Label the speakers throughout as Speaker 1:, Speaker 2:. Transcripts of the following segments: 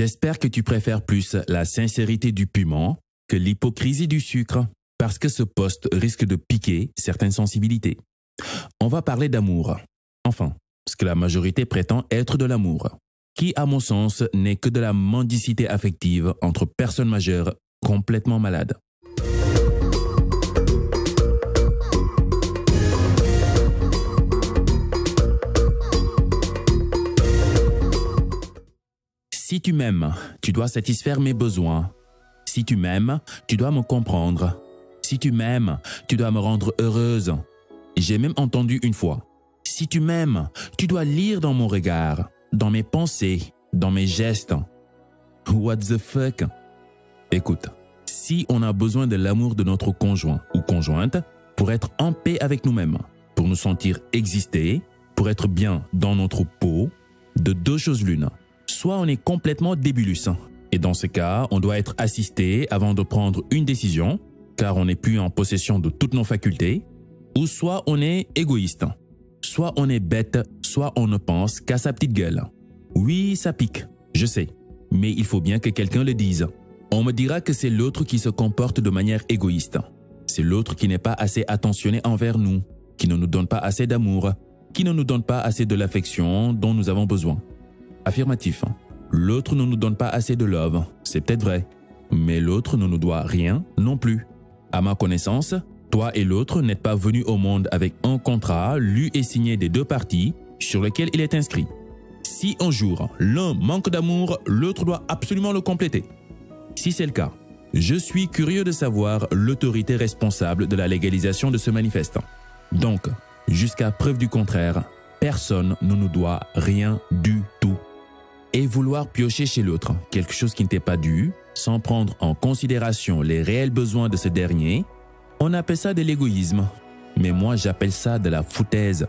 Speaker 1: J'espère que tu préfères plus la sincérité du piment que l'hypocrisie du sucre, parce que ce post risque de piquer certaines sensibilités. On va parler d'amour. Enfin, ce que la majorité prétend être de l'amour, qui, à mon sens, n'est que de la mendicité affective entre personnes majeures complètement malades. Si tu m'aimes, tu dois satisfaire mes besoins. Si tu m'aimes, tu dois me comprendre. Si tu m'aimes, tu dois me rendre heureuse. J'ai même entendu une fois, si tu m'aimes, tu dois lire dans mon regard, dans mes pensées, dans mes gestes. What the fuck? Écoute, si on a besoin de l'amour de notre conjoint ou conjointe pour être en paix avec nous-mêmes, pour nous sentir exister, pour être bien dans notre peau, de deux choses l'une. Soit on est complètement débulus, et dans ce cas, on doit être assisté avant de prendre une décision, car on n'est plus en possession de toutes nos facultés, ou soit on est égoïste. Soit on est bête, soit on ne pense qu'à sa petite gueule. Oui, ça pique, je sais, mais il faut bien que quelqu'un le dise. On me dira que c'est l'autre qui se comporte de manière égoïste. C'est l'autre qui n'est pas assez attentionné envers nous, qui ne nous donne pas assez d'amour, qui ne nous donne pas assez de l'affection dont nous avons besoin. Affirmatif. L'autre ne nous donne pas assez de love, c'est peut-être vrai. Mais l'autre ne nous doit rien non plus. À ma connaissance, toi et l'autre n'êtes pas venus au monde avec un contrat lu et signé des deux parties sur lequel il est inscrit. Si un jour l'un manque d'amour, l'autre doit absolument le compléter. Si c'est le cas, je suis curieux de savoir l'autorité responsable de la légalisation de ce manifeste. Donc, jusqu'à preuve du contraire, personne ne nous doit rien du tout. Et vouloir piocher chez l'autre quelque chose qui ne t'est pas dû, sans prendre en considération les réels besoins de ce dernier, on appelle ça de l'égoïsme. Mais moi, j'appelle ça de la foutaise.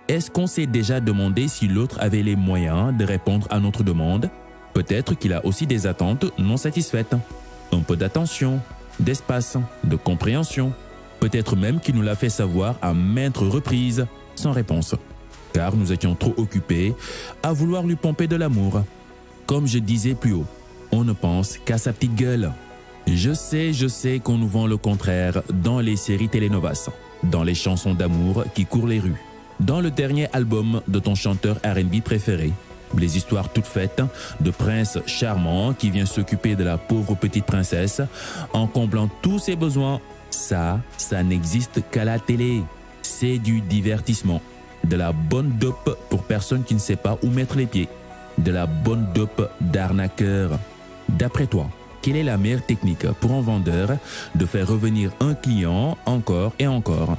Speaker 1: Est-ce qu'on s'est déjà demandé si l'autre avait les moyens de répondre à notre demande? Peut-être qu'il a aussi des attentes non satisfaites. Un peu d'attention, d'espace, de compréhension. Peut-être même qu'il nous l'a fait savoir à maintes reprises, sans réponse. Car nous étions trop occupés à vouloir lui pomper de l'amour. Comme je disais plus haut, on ne pense qu'à sa petite gueule. Je sais qu'on nous vend le contraire dans les séries télénovas, dans les chansons d'amour qui courent les rues, dans le dernier album de ton chanteur R&B préféré, les histoires toutes faites de prince charmant qui vient s'occuper de la pauvre petite princesse en comblant tous ses besoins. Ça n'existe qu'à la télé. C'est du divertissement. De la bonne dope pour personne qui ne sait pas où mettre les pieds. De la bonne dope d'arnaqueur. D'après toi, quelle est la meilleure technique pour un vendeur de faire revenir un client encore et encore?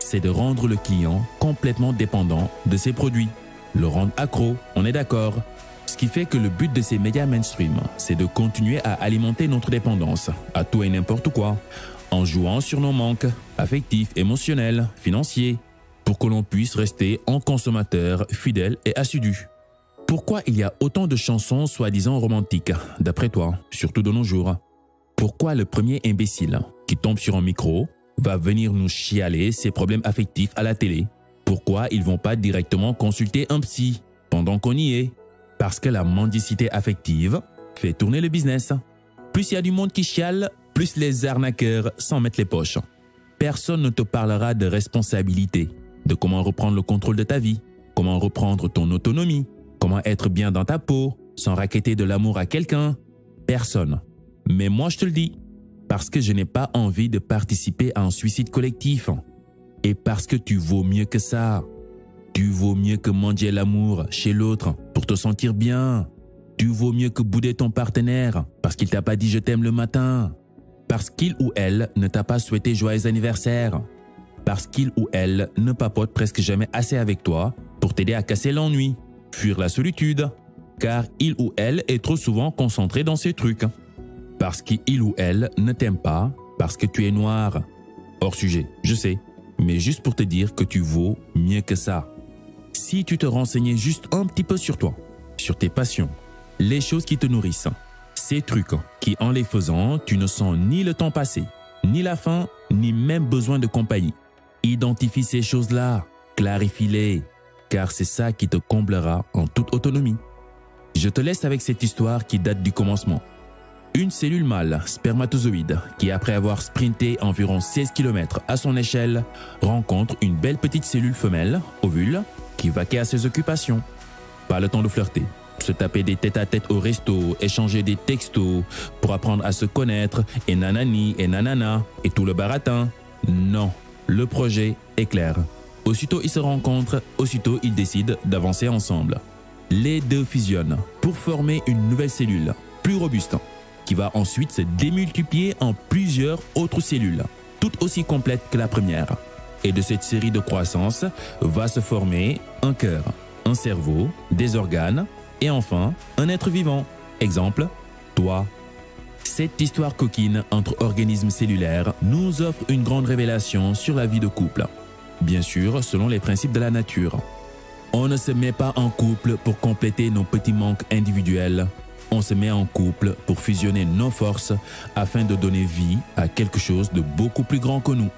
Speaker 1: C'est de rendre le client complètement dépendant de ses produits. Le rendre accro, on est d'accord. Ce qui fait que le but de ces médias mainstream, c'est de continuer à alimenter notre dépendance à tout et n'importe quoi, en jouant sur nos manques affectifs, émotionnels, financiers, pour que l'on puisse rester un consommateur fidèle et assidu. Pourquoi il y a autant de chansons soi-disant romantiques, d'après toi, surtout de nos jours? Pourquoi le premier imbécile qui tombe sur un micro va venir nous chialer ses problèmes affectifs à la télé? Pourquoi ils vont pas directement consulter un psy pendant qu'on y est? Parce que la mendicité affective fait tourner le business. Plus il y a du monde qui chiale, plus les arnaqueurs s'en mettent les poches. Personne ne te parlera de responsabilité, de comment reprendre le contrôle de ta vie, comment reprendre ton autonomie, comment être bien dans ta peau, sans raqueter de l'amour à quelqu'un. Personne. Mais moi je te le dis, parce que je n'ai pas envie de participer à un suicide collectif. Et parce que tu vaux mieux que ça. Tu vaux mieux que manger l'amour chez l'autre pour te sentir bien. Tu vaux mieux que bouder ton partenaire parce qu'il t'a pas dit je t'aime le matin. Parce qu'il ou elle ne t'a pas souhaité joyeux anniversaire. Parce qu'il ou elle ne papote presque jamais assez avec toi pour t'aider à casser l'ennui, fuir la solitude. Car il ou elle est trop souvent concentré dans ses trucs. Parce qu'il ou elle ne t'aime pas parce que tu es noir. Hors sujet, je sais, mais juste pour te dire que tu vaux mieux que ça. Si tu te renseignais juste un petit peu sur toi, sur tes passions, les choses qui te nourrissent, ces trucs qui en les faisant, tu ne sens ni le temps passer, ni la faim, ni même besoin de compagnie. Identifie ces choses-là, clarifie-les, car c'est ça qui te comblera en toute autonomie. Je te laisse avec cette histoire qui date du commencement. Une cellule mâle, spermatozoïde, qui après avoir sprinté environ 16 km à son échelle, rencontre une belle petite cellule femelle, ovule, qui vaquait à ses occupations. Pas le temps de flirter, se taper des tête-à-tête au resto, échanger des textos pour apprendre à se connaître, et nanani et nanana, et tout le baratin. Non, le projet est clair. Aussitôt ils se rencontrent, aussitôt ils décident d'avancer ensemble. Les deux fusionnent pour former une nouvelle cellule, plus robuste, qui va ensuite se démultiplier en plusieurs autres cellules, toutes aussi complètes que la première. Et de cette série de croissance va se former un cœur, un cerveau, des organes et enfin un être vivant. Exemple, toi. Cette histoire coquine entre organismes cellulaires nous offre une grande révélation sur la vie de couple. Bien sûr, selon les principes de la nature. On ne se met pas en couple pour compléter nos petits manques individuels. On se met en couple pour fusionner nos forces afin de donner vie à quelque chose de beaucoup plus grand que nous.